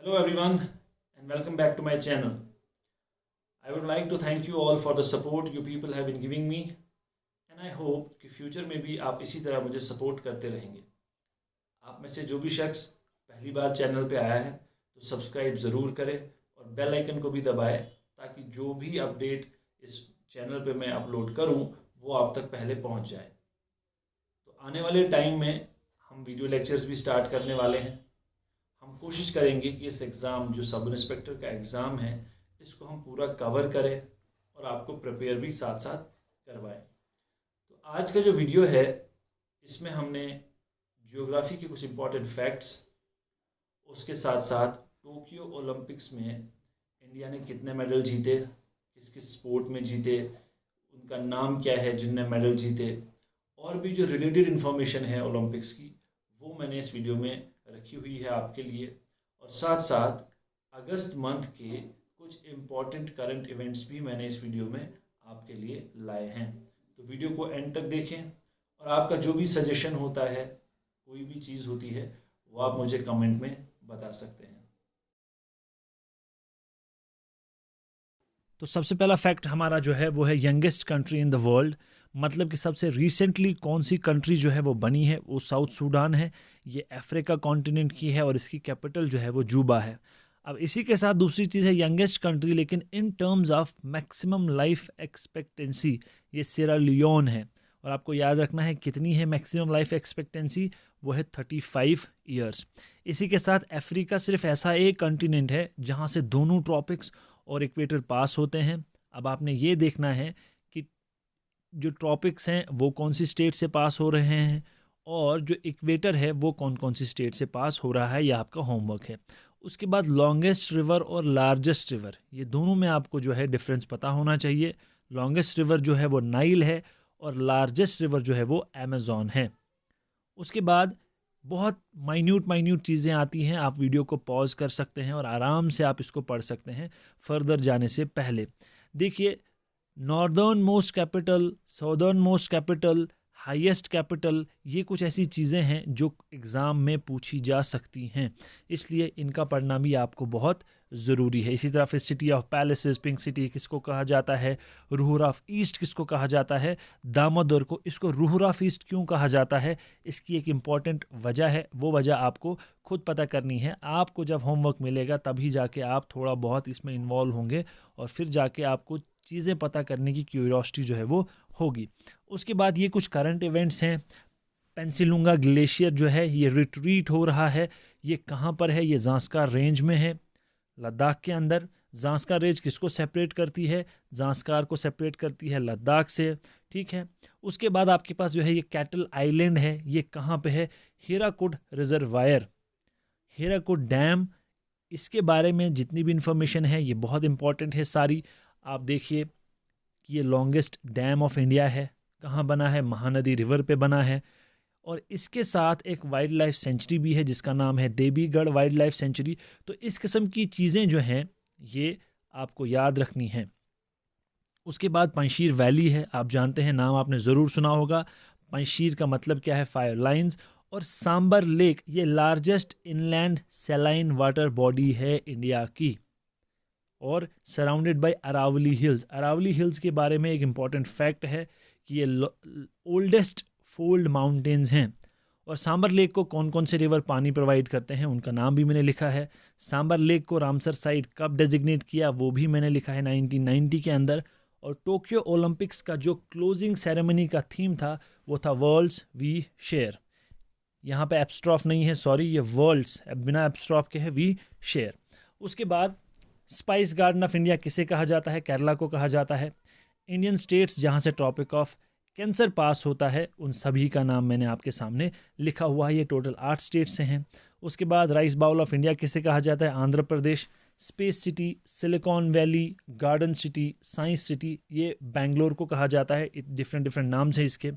Hello everyone and welcome back to my channel. I would like to thank you all for the support you people have been giving me and I hope कि future में भी आप इसी तरह मुझे support करते रहेंगे। आप में से जो भी शख्स पहली बार चैनल पे आया है तो सब्सक्राइब ज़रूर करें और बेल आइकन को भी दबाएं ताकि जो भी अपडेट इस चैनल पे मैं अपलोड करूं वो आप तक पहले पहुंच जाए। तो आने वाले टाइम में हम वीडियो लेक्चर्स भी स्टार्ट करने वाले हैं। हम कोशिश करेंगे कि इस एग्ज़ाम जो सब इंस्पेक्टर का एग्ज़ाम है इसको हम पूरा कवर करें और आपको प्रिपेयर भी साथ साथ करवाएं। तो आज का जो वीडियो है इसमें हमने जियोग्राफी के कुछ इम्पॉर्टेंट फैक्ट्स, उसके साथ साथ टोक्यो ओलंपिक्स में इंडिया ने कितने मेडल जीते, किस किस स्पोर्ट में जीते, उनका नाम क्या है जिनने मेडल जीते, और भी जो रिलेटेड इन्फॉर्मेशन है ओलंपिक्स की वो मैंने इस वीडियो में रखी हुई है आपके लिए। और साथ साथ अगस्त मंथ के कुछ इम्पॉर्टेंट करंट इवेंट्स भी मैंने इस वीडियो में आपके लिए लाए हैं। तो वीडियो को एंड तक देखें और आपका जो भी सजेशन होता है, कोई भी चीज़ होती है, वो आप मुझे कमेंट में बता सकते हैं। तो सबसे पहला फैक्ट हमारा जो है वो है youngest country in the world, मतलब कि सबसे रिसेंटली कौन सी कंट्री जो है वो बनी है वो साउथ सूडान है। ये अफ्रीका कॉन्टिनेंट की है और इसकी कैपिटल जो है वो जूबा है। अब इसी के साथ दूसरी चीज़ है यंगेस्ट कंट्री, लेकिन in terms of maximum life expectancy ये सिएरा लियोन है। और आपको याद रखना है कितनी है मैक्सिमम लाइफ एक्सपेक्टेंसी, वो है 35 ईयर्स। इसी के साथ अफ्रीका सिर्फ ऐसा एक कंटिनेंट है जहाँ से दोनों ट्रॉपिक्स और इक्वेटर पास होते हैं। अब आपने ये देखना है कि जो ट्रॉपिक्स हैं वो कौन सी स्टेट से पास हो रहे हैं और जो इक्वेटर है वो कौन कौन सी स्टेट से पास हो रहा है, यह आपका होमवर्क है। उसके बाद लॉन्गेस्ट रिवर और लार्जेस्ट रिवर, ये दोनों में आपको जो है डिफरेंस पता होना चाहिए। लॉन्गेस्ट रिवर जो है वो नाइल है और लार्जेस्ट रिवर जो है वो अमेज़ॉन है। उसके बाद बहुत माइन्यूट चीज़ें आती हैं, आप वीडियो को पॉज कर सकते हैं और आराम से आप इसको पढ़ सकते हैं फर्दर जाने से पहले। देखिए, northern most capital, southern most capital, highest capital, ये कुछ ऐसी चीज़ें हैं जो एग्ज़ाम में पूछी जा सकती हैं, इसलिए इनका पढ़ना भी आपको बहुत ज़रूरी है। इसी तरह फिर city of palaces, pink city किसको कहा जाता है, रूहर ऑफ ईस्ट किसको कहा जाता है, दामोदर को, इसको रूहर ऑफ ईस्ट क्यों कहा जाता है, इसकी एक इम्पॉर्टेंट वजह है। वो वजह आपको खुद पता करनी है। आपको जब होमवर्क मिलेगा तभी जाके आप थोड़ा बहुत इसमें इन्वॉल्व होंगे और फिर जाके आपको चीज़ें पता करने की क्यूरियोसिटी जो है वो होगी। उसके बाद ये कुछ करंट इवेंट्स हैं। पेंसिलुंगा ग्लेशियर जो है ये रिट्रीट हो रहा है। ये कहाँ पर है, ये ज़ांस्कार रेंज में है, लद्दाख के अंदर। ज़ांस्कार रेंज किसको सेपरेट करती है, ज़ांस्कार को सेपरेट करती है लद्दाख से, ठीक है। उसके बाद आपके पास जो है ये कैटल आइलैंड है, ये कहाँ पे है, हीराकुड रिजर्वायर, हीराकुड डैम। इसके बारे में जितनी भी इंफॉर्मेशन है ये बहुत इंपॉर्टेंट है सारी। आप देखिए कि ये लॉन्गेस्ट डैम ऑफ इंडिया है, कहाँ बना है, महानदी रिवर पे बना है। और इसके साथ एक वाइल्ड लाइफ सेंचुरी भी है जिसका नाम है देवीगढ़ वाइल्ड लाइफ सेंचुरी। तो इस किस्म की चीज़ें जो हैं ये आपको याद रखनी हैं। उसके बाद पंशीर वैली है, आप जानते हैं, नाम आपने ज़रूर सुना होगा। पंशीर का मतलब क्या है, फायर लाइन्स। और सांबर लेक ये largest inland saline water body है इंडिया की और surrounded by Aravalli hills. Aravalli hills के बारे में एक इम्पॉर्टेंट फैक्ट है कि ये ओल्डेस्ट फोल्ड माउंटेन्स हैं। और सांबर लेक को कौन कौन से रिवर पानी प्रोवाइड करते हैं उनका नाम भी मैंने लिखा है। सांबर लेक को रामसर साइट कब डेजिग्नेट किया वो भी मैंने लिखा है 1990 के अंदर। और टोक्यो ओलंपिक्स का जो क्लोजिंग सेरेमनी का थीम था वो था वर्ल्ड्स वी शेयर। यहाँ पे एब्स्ट्रॉफ नहीं है, सॉरी, ये वर्ल्ड्स बिना एब्स्ट्रॉफ के है, वी शेयर। उसके बाद स्पाइस गार्डन ऑफ इंडिया किसे कहा जाता है, केरला को कहा जाता है। इंडियन स्टेट्स जहाँ से ट्रॉपिक ऑफ कैंसर पास होता है उन सभी का नाम मैंने आपके सामने लिखा हुआ है। ये टोटल 8 स्टेट से हैं। उसके बाद राइस बाउल ऑफ इंडिया किसे कहा जाता है, Andhra Pradesh. Space city, silicon valley, garden city, science city, ये बेंगलोर को कहा जाता है। डिफरेंट डिफरेंट नाम है इसके।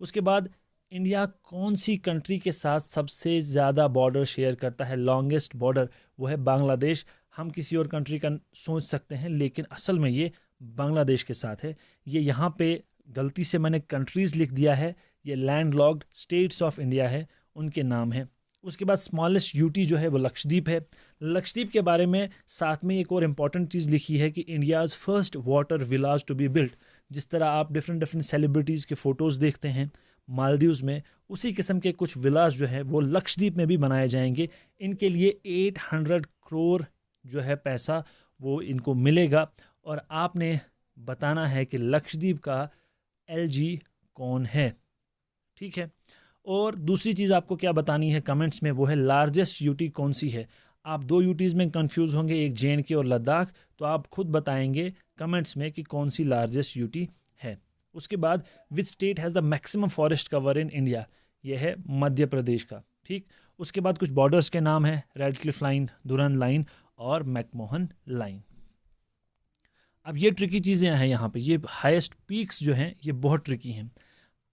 उसके बाद इंडिया कौन सी कंट्री के साथ सबसे ज़्यादा बॉर्डर शेयर करता है, लॉन्गेस्ट बॉर्डर, वो है बांग्लादेश। हम किसी और कंट्री का सोच सकते हैं लेकिन असल में ये बांग्लादेश के साथ है। ये यहाँ पे गलती से मैंने कंट्रीज़ लिख दिया है, ये land locked states of India है, उनके नाम हैं। उसके बाद स्मॉलेस्ट यूटी जो है वो लक्षद्वीप है। लक्षद्वीप के बारे में साथ में एक और इम्पॉर्टेंट चीज़ लिखी है कि India's first water village to be built. जिस तरह आप डिफरेंट सेलिब्रिटीज़ के फ़ोटोज़ देखते हैं मालदीव्स में, उसी किस्म के कुछ विलाज जो है वो लक्षद्वीप में भी बनाए जाएंगे। इनके लिए 800 करोड़ जो है पैसा वो इनको मिलेगा। और आपने बताना है कि लक्षद्वीप का LG कौन है, ठीक है। और दूसरी चीज़ आपको क्या बतानी है कमेंट्स में, वो है लार्जेस्ट यूटी कौन सी है। आप 2 यूटीज़ में कंफ्यूज होंगे, एक JNK और लद्दाख, तो आप खुद बताएंगे कमेंट्स में कि कौन सी लार्जेस्ट यूटी है। उसके बाद which state has the maximum forest cover in India, यह है मध्य प्रदेश का, ठीक। उसके बाद कुछ बॉर्डर्स के नाम है, रेड क्लिफ लाइन, दुरन लाइन और मैकमोहन लाइन। अब ये ट्रिकी चीज़ें हैं यहाँ पे, ये हाईएस्ट पीक्स जो हैं ये बहुत ट्रिकी हैं।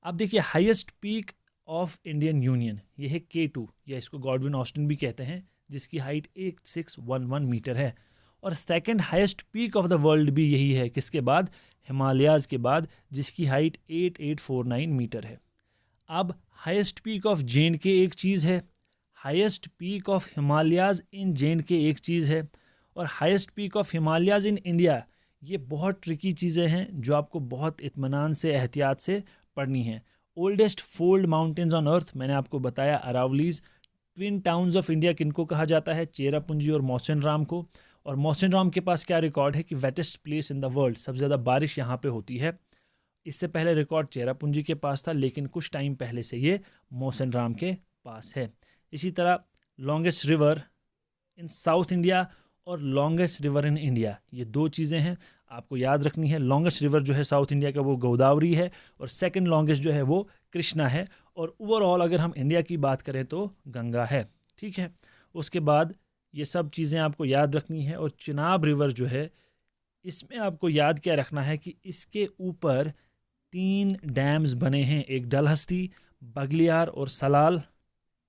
अब देखिए highest peak of Indian union ये है K2, या इसको गॉडविन ऑस्टिन भी कहते हैं, जिसकी हाइट 8611 मीटर है। और second highest peak of the world भी यही है, किसके बाद, हिमालयाज़ के बाद, जिसकी हाइट 8849 मीटर है। अब हाईएस्ट पीक ऑफ JNK एक चीज़ है, highest peak of Himalayas in JNK एक चीज़ है, और highest peak of Himalayas in India, ये बहुत ट्रिकी चीज़ें हैं जो आपको बहुत इत्मीनान से, एहतियात से पढ़नी है। Oldest fold mountains on earth मैंने आपको बताया, Aravallis. Twin towns of India किनको कहा जाता है, चेरापूंजी और मौसिन राम को। और मौसिन राम के पास क्या रिकॉर्ड है कि wettest place in the world, सबसे ज़्यादा बारिश यहाँ पे होती है। इससे पहले रिकॉर्ड चेरापूंजी के पास था, लेकिन कुछ टाइम पहले से ये मौसिन राम के पास है। इसी तरह longest river in south India और लॉन्गेस्ट रिवर इन इंडिया, ये 2 चीज़ें हैं आपको याद रखनी है। लॉन्गेस्ट रिवर जो है साउथ इंडिया का वो गोदावरी है, और सेकंड लॉन्गेस्ट जो है वो कृष्णा है। और ओवरऑल अगर हम इंडिया की बात करें तो गंगा है, ठीक है। उसके बाद ये सब चीज़ें आपको याद रखनी है। और चिनाब रिवर जो है, इसमें आपको याद क्या रखना है कि इसके ऊपर 3 डैम्स बने हैं, एक डलहस्ती, बगलियार और सलाल।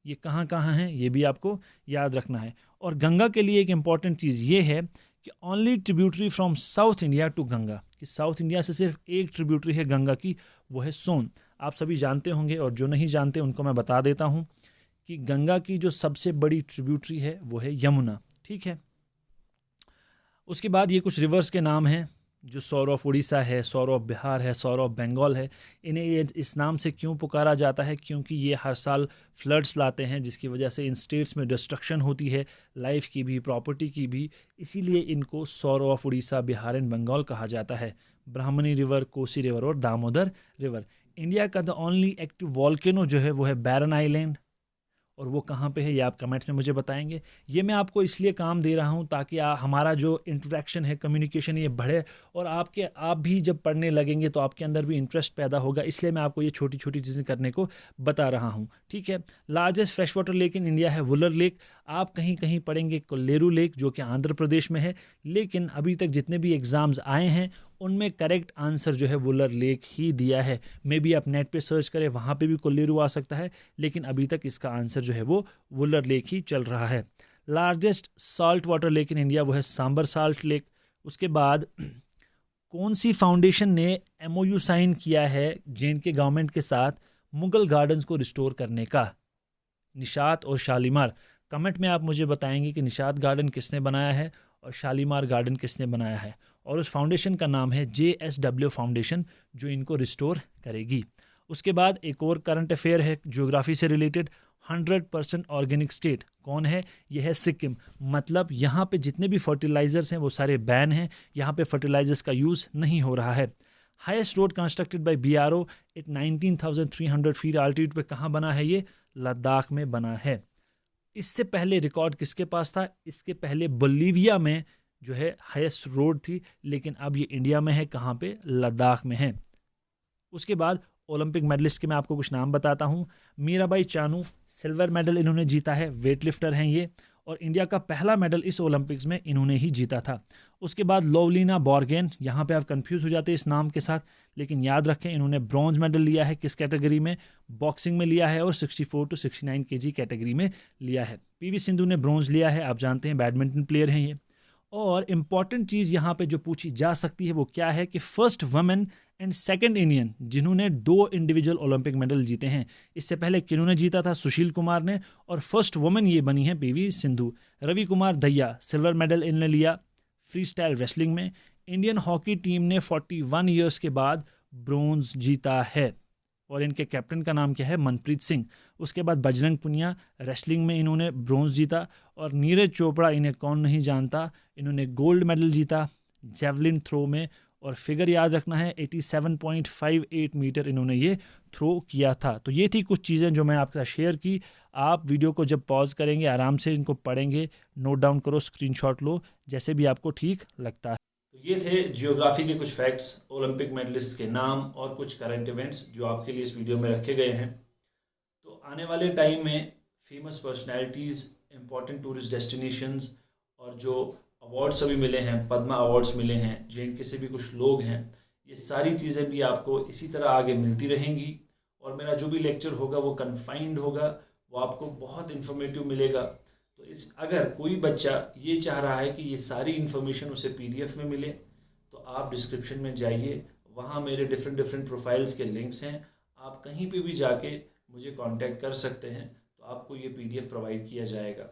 ये कहाँ कहाँ हैं ये भी आपको याद रखना है। और गंगा के लिए एक इम्पॉर्टेंट चीज़ ये है कि only tributary from South India to Ganga, कि साउथ इंडिया से सिर्फ एक ट्रिब्यूटरी है गंगा की, वो है सोन। आप सभी जानते होंगे, और जो नहीं जानते उनको मैं बता देता हूँ कि गंगा की जो सबसे बड़ी ट्रिब्यूटरी है वो है यमुना, ठीक है। उसके बाद ये कुछ रिवर्स के नाम हैं, जो सौर ऑफ उड़ीसा है, सौर ऑफ बिहार है, सौर ऑफ बंगाल है। इन्हें ये इस नाम से क्यों पुकारा जाता है, क्योंकि ये हर साल फ्लड्स लाते हैं, जिसकी वजह से इन स्टेट्स में डिस्ट्रक्शन होती है, लाइफ की भी, प्रॉपर्टी की भी। इसीलिए इनको सौर ऑफ उड़ीसा, बिहार एंड बंगाल कहा जाता है। ब्राह्मणी रिवर, कोसी रिवर और दामोदर रिवर। इंडिया का द ओनली एक्टिव वॉल्केनो जो है वो है बैरन आइलैंड, और वो कहाँ पे है ये आप कमेंट्स में मुझे बताएंगे। ये मैं आपको इसलिए काम दे रहा हूँ ताकि हमारा जो इंटरेक्शन है, कम्युनिकेशन, ये बढ़े, और आप भी जब पढ़ने लगेंगे तो आपके अंदर भी इंटरेस्ट पैदा होगा। इसलिए मैं आपको ये छोटी छोटी चीज़ें करने को बता रहा हूँ, ठीक है। Largest fresh water lake in India है वुलर लेक। आप कहीं कहीं पढ़ेंगे कोल्लेरू लेक, जो कि आंध्र प्रदेश में है, लेकिन अभी तक जितने भी एग्ज़ाम्स आए हैं उनमें करेक्ट आंसर जो है वुलर लेक ही दिया है। मे बी आप नेट पे सर्च करें, वहाँ पे भी कोल्लेरू आ सकता है, लेकिन अभी तक इसका आंसर जो है वो वुलर लेक ही चल रहा है। Largest salt water lake in India वो है सांबर साल्ट लेक। उसके बाद कौन सी फाउंडेशन ने MOU साइन किया है JNK गवर्नमेंट के साथ मुगल गार्डन्स को रिस्टोर करने का? निशात और शालीमार। कमेंट में आप मुझे बताएंगे कि निशात गार्डन किसने बनाया है और शालीमार गार्डन किसने बनाया है। और उस फाउंडेशन का नाम है JSW फाउंडेशन, जो इनको रिस्टोर करेगी। उसके बाद एक और करंट अफेयर है ज्योग्राफी से रिलेटेड। 100% ऑर्गेनिक स्टेट कौन है? यह है सिक्किम। मतलब यहाँ पे जितने भी फर्टिलाइजर्स हैं वो सारे बैन हैं, यहाँ पे फर्टिलाइजर्स का यूज़ नहीं हो रहा है। Highest road constructed by BRO at 19,300 feet altitude पे कहाँ बना है? ये लद्दाख में बना है। इससे पहले रिकॉर्ड किसके पास था? इसके पहले बोलीविया में जो है हाईएस्ट रोड थी, लेकिन अब ये इंडिया में है, कहाँ पे? लद्दाख में है। उसके बाद ओलंपिक मेडलिस्ट के मैं आपको कुछ नाम बताता हूँ। मीराबाई चानू, सिल्वर मेडल इन्होंने जीता है, वेट लिफ्टर हैं ये, और इंडिया का पहला मेडल इस ओलंपिक्स में इन्होंने ही जीता था। उसके बाद लोवलीना बोर्गेन, यहाँ पे आप कंफ्यूज हो जाते हैं इस नाम के साथ, लेकिन याद रखें इन्होंने ब्रॉन्ज मेडल लिया है। किस कैटेगरी में? बॉक्सिंग में लिया है, और 64 to 69 kg कैटेगरी में लिया है। PV सिंधु ने ब्रॉन्ज लिया है, आप जानते हैं बैडमिंटन प्लेयर हैं ये। और इम्पॉर्टेंट चीज़ यहाँ पे जो पूछी जा सकती है वो क्या है कि first women and second Indian जिन्होंने 2 इंडिविजुअल ओलंपिक मेडल जीते हैं। इससे पहले किन्होंने जीता था, सुशील कुमार ने, और फर्स्ट वुमेन ये बनी है पीवी सिंधु। रवि कुमार दहिया सिल्वर मेडल इन्होंने लिया फ्री स्टाइल रेसलिंग में। इंडियन हॉकी टीम ने 41 ईयर्स के बाद ब्रोंज जीता है और इनके कैप्टन का नाम क्या है, मनप्रीत सिंह। उसके बाद बजरंग पुनिया रेसलिंग में इन्होंने ब्रोंज जीता, और नीरज चोपड़ा, इन्हें कौन नहीं जानता, इन्होंने गोल्ड मेडल जीता जेवलिन थ्रो में। और फिगर याद रखना है 87.58 मीटर इन्होंने ये थ्रो किया था। तो ये थी कुछ चीज़ें जो मैं आपके साथ शेयर की। आप वीडियो को जब पॉज करेंगे आराम से इनको पढ़ेंगे, नोट डाउन करो, स्क्रीनशॉट लो, जैसे भी आपको ठीक लगता है। तो ये थे जियोग्राफी के कुछ फैक्ट्स, ओलंपिक मेडलिस्ट के नाम और कुछ करंट इवेंट्स जो आपके लिए इस वीडियो में रखे गए हैं। तो आने वाले टाइम में famous personalities, important tourist destinations और जो अवार्ड्स अभी मिले हैं, पद्मा अवार्ड्स मिले हैं, JNK से भी कुछ लोग हैं, ये सारी चीज़ें भी आपको इसी तरह आगे मिलती रहेंगी। और मेरा जो भी लेक्चर होगा वो कन्फाइंड होगा, वो आपको बहुत इन्फॉर्मेटिव मिलेगा। तो अगर कोई बच्चा ये चाह रहा है कि ये सारी इन्फॉर्मेशन उसे PDF में मिले, तो आप डिस्क्रिप्शन में जाइए, वहाँ मेरे डिफरेंट प्रोफाइल्स के लिंक्स हैं, आप कहीं पे भी जाके मुझे कांटेक्ट कर सकते हैं, तो आपको ये PDF प्रोवाइड किया जाएगा।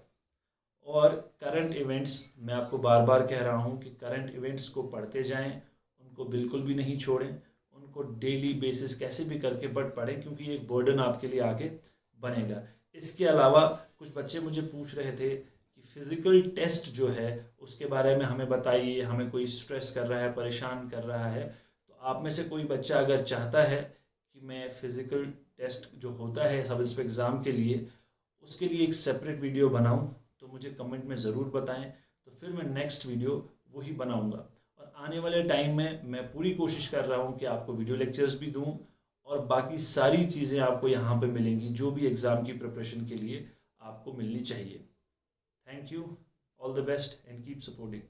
और करंट इवेंट्स, मैं आपको बार बार कह रहा हूँ कि करंट इवेंट्स को पढ़ते जाएं, उनको बिल्कुल भी नहीं छोड़ें, उनको डेली बेसिस कैसे भी करके बट पढ़ें, क्योंकि एक बर्डन आपके लिए आगे बनेगा। इसके अलावा कुछ बच्चे मुझे पूछ रहे थे कि फ़िज़िकल टेस्ट जो है उसके बारे में हमें बताइए, हमें कोई स्ट्रेस कर रहा है, परेशान कर रहा है। तो आप में से कोई बच्चा अगर चाहता है कि मैं फ़िज़िकल टेस्ट जो होता है सब इंस्पेक्टर एग्ज़ाम के लिए, उसके लिए एक सेपरेट वीडियो बनाऊं, तो मुझे कमेंट में ज़रूर बताएं, तो फिर मैं नेक्स्ट वीडियो वही बनाऊंगा। और आने वाले टाइम में मैं पूरी कोशिश कर रहा हूं कि आपको वीडियो लेक्चर्स भी दूं, और बाकी सारी चीज़ें आपको यहाँ पे मिलेंगी जो भी एग्ज़ाम की प्रिपरेशन के लिए आपको मिलनी चाहिए। Thank you, all the best and keep supporting.